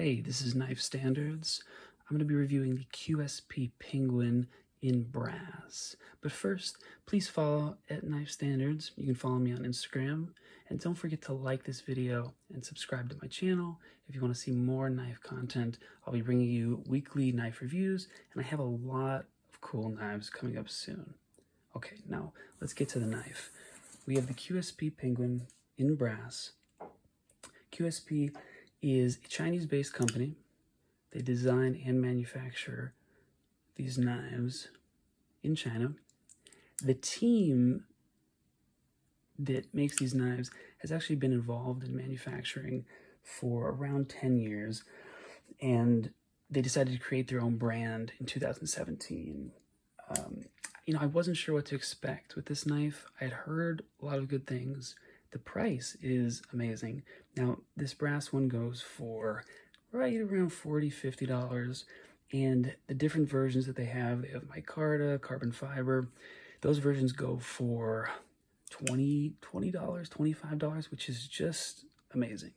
Hey, this is Knife Standards. I'm going to be reviewing the QSP Penguin in brass. But first, please follow at Knife Standards. You can follow me on Instagram. And don't forget to like this video and subscribe to my channel. If you want to see more knife content, I'll be bringing you weekly knife reviews, and I have a lot of cool knives coming up soon. Okay, now let's get to the knife. We have the QSP Penguin in brass. QSP is a Chinese-based company. They design and manufacture these knives in China. The team that makes these knives has actually been involved in manufacturing for around 10 years, and they decided to create their own brand in 2017. I wasn't sure what to expect with this knife. I had heard a lot of good things. The price is amazing. Now, this brass one goes for right around $40, $50, and the different versions that they have micarta, carbon fiber. Those versions go for $20, $25, which is just amazing.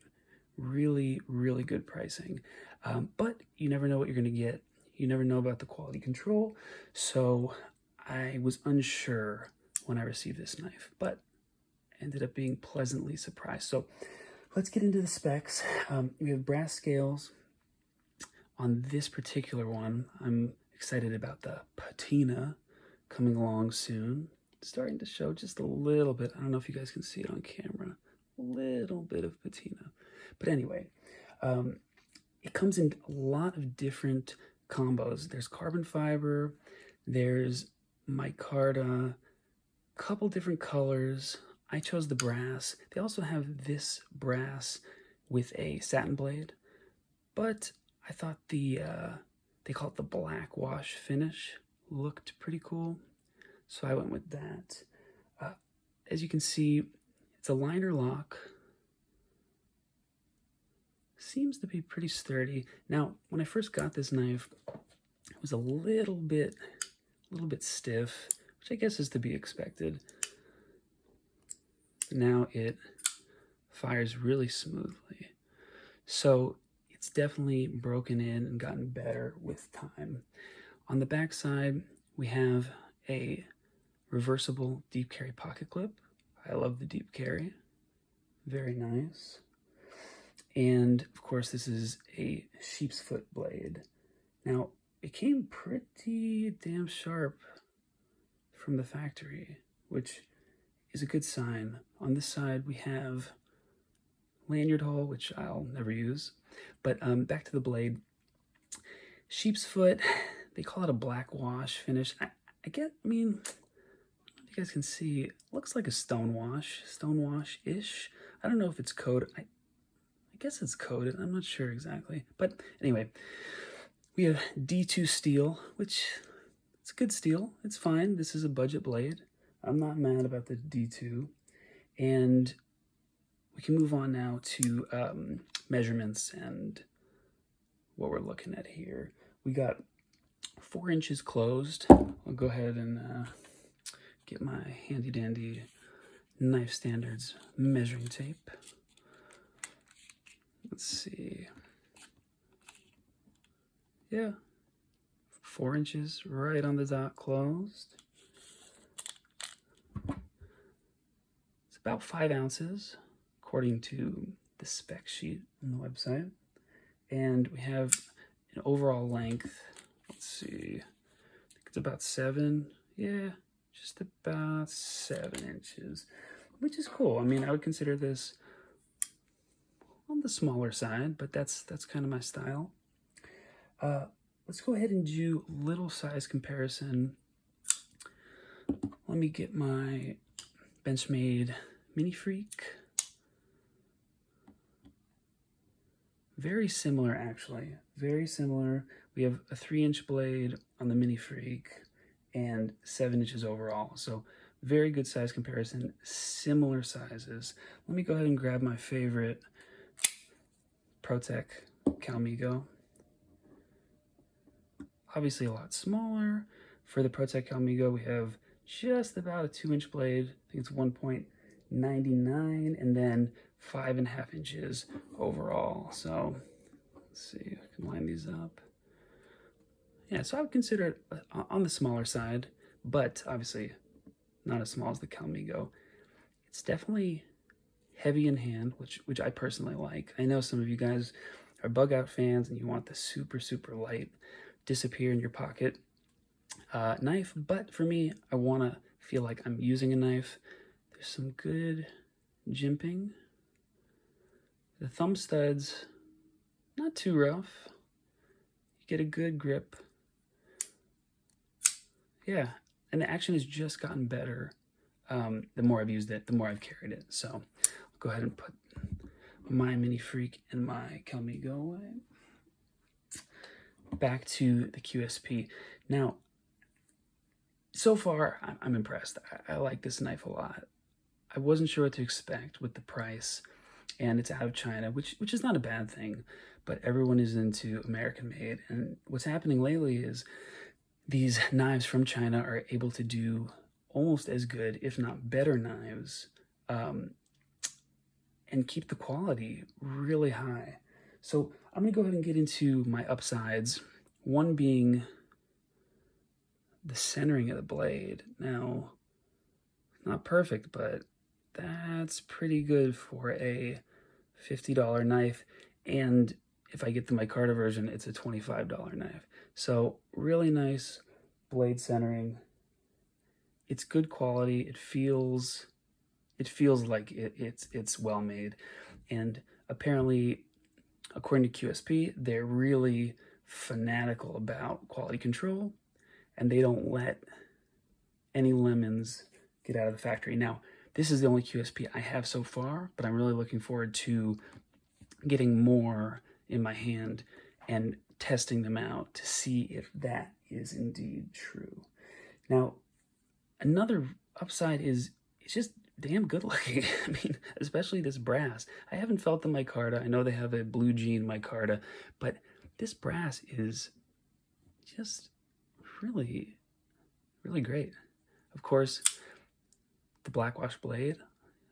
Really, really good pricing. But you never know what you're going to get. You never know about the quality control. So I was unsure when I received this knife, but ended up being pleasantly surprised. So let's get into the specs. We have brass scales on this particular one. I'm excited about the patina coming along soon. It's starting to show just a little bit. I don't know if you guys can see it on camera. A little bit of patina. But anyway, it comes in a lot of different combos. There's carbon fiber, there's micarta, a couple different colors. I chose the brass. They also have this brass with a satin blade, but I thought they call it the black wash finish, looked pretty cool, so I went with that. As you can see, it's a liner lock. Seems to be pretty sturdy. Now, when I first got this knife, it was a little bit stiff, which I guess is to be expected. Now it fires really smoothly. So it's definitely broken in and gotten better with time. On the back side, we have a reversible deep carry pocket clip. I love the deep carry. Very nice. And of course, this is a sheep's foot blade. Now, it came pretty damn sharp from the factory, which is a good sign. On this side, we have lanyard hole, which I'll never use. But back to the blade. Sheep's foot, they call it a black wash finish. I mean, you guys can see, it looks like a stonewash-ish. I don't know if it's coated. I guess it's coated. I'm not sure exactly. But anyway, we have D2 steel, which it's a good steel. It's fine. This is a budget blade. I'm not mad about the D2. And we can move on now to measurements and what we're looking at here. We got 4 inches closed. I'll go ahead and get my handy dandy Knife Standards measuring tape. Let's see. Yeah, 4 inches right on the dot closed. It's about 5 ounces, according to the spec sheet on the website. And we have an overall length, let's see, I think it's about 7, yeah, just about 7 inches, which is cool. I mean, I would consider this on the smaller side, but that's kind of my style. Let's go ahead and do little size comparison. Let me get my Benchmade Mini Freak. Very similar, actually. Very similar. We have a 3-inch blade on the Mini Freak and 7 inches overall. So very good size comparison. Similar sizes. Let me go ahead and grab my favorite ProTech Calmigo. Obviously a lot smaller. For the ProTech Calmigo, we have just about a 2-inch blade. I think it's 1.99, and then 5.5 inches overall. So Let's see, I can line these up. Yeah, so I would consider it on the smaller side, but obviously not as small as the Calmigo. It's definitely heavy in hand, which I personally like. I know some of you guys are bug out fans and you want the super, super light, disappear in your pocket knife, but for me, I want to feel like I'm using a knife. There's some good jimping. The thumb studs, not too rough. You get a good grip. Yeah, and the action has just gotten better. The more I've used it, the more I've carried it. So I'll go ahead and put my Mini Freak and my Calmigo away. Back to the QSP. Now, so far, I'm impressed. I like this knife a lot. I wasn't sure what to expect with the price, and it's out of China, which is not a bad thing, but everyone is into American made. And what's happening lately is these knives from China are able to do almost as good, if not better knives, and keep the quality really high. So I'm gonna go ahead and get into my upsides, one being the centering of the blade. Now, not perfect, but that's pretty good for a $50 knife. And if I get the micarta version, it's a $25 knife. So really nice blade centering. It's good quality. It feels like it's well made. And apparently, according to QSP, they're really fanatical about quality control, and they don't let any lemons get out of the factory. Now, this is the only QSP I have so far, but I'm really looking forward to getting more in my hand and testing them out to see if that is indeed true. Now, another upside is it's just damn good looking. I mean, especially this brass. I haven't felt the micarta. I know they have a blue jean micarta, but this brass is just really, really great. Of course, the blackwash blade.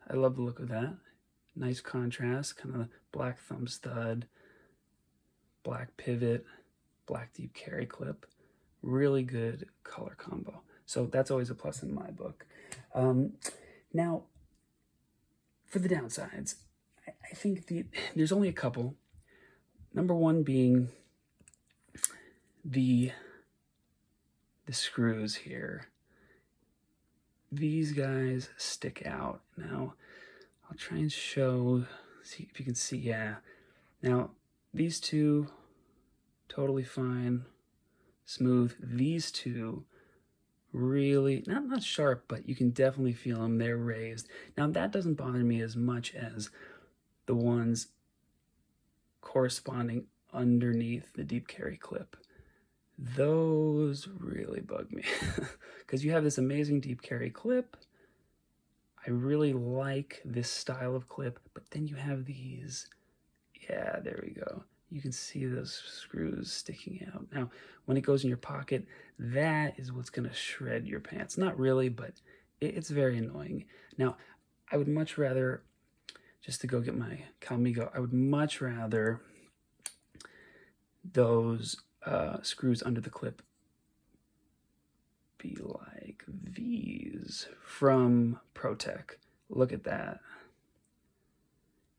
I love the look of that. Nice contrast, kind of black thumb stud, black pivot, black deep carry clip. Really good color combo. So that's always a plus in my book. Now, for the downsides, I think there's only a couple. Number one being the screws here. These guys stick out. Now, I'll try and see if you can see, yeah. Now, these two, totally fine, smooth. These two, really, not sharp, but you can definitely feel them. They're raised. Now, that doesn't bother me as much as the ones corresponding underneath the deep carry clip. Those really bug me because you have this amazing deep carry clip. I really like this style of clip, but then you have these. Yeah, there we go. You can see those screws sticking out. Now, when it goes in your pocket, that is what's gonna shred your pants. Not really, but it's very annoying. Now, I would much rather, just to go get my Calmigo, I would much rather those screws under the clip be like these from ProTech. Look at that.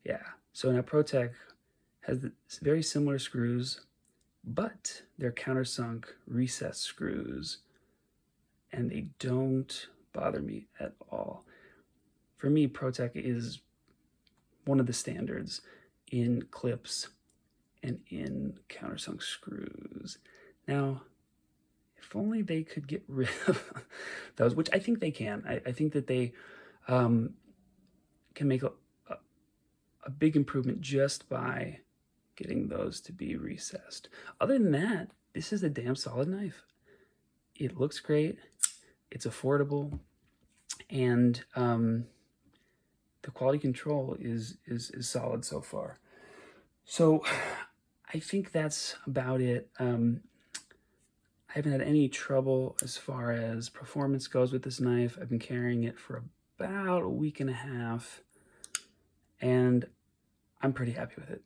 Yeah, so now ProTech has very similar screws, but they're countersunk recessed screws, and they don't bother me at all. For me, ProTech is one of the standards in clips and in countersunk screws. Now, if only they could get rid of those, which I think they can. I think that they can make a big improvement just by getting those to be recessed. Other than that, this is a damn solid knife. It looks great, it's affordable, and the quality control is solid so far. So I think that's about it. I haven't had any trouble as far as performance goes with this knife. I've been carrying it for about a week and a half, and I'm pretty happy with it.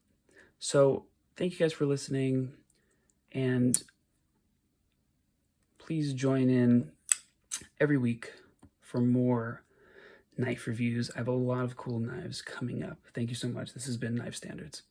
So thank you guys for listening, and please join in every week for more knife reviews. I have a lot of cool knives coming up. Thank you so much. This has been Knife Standards.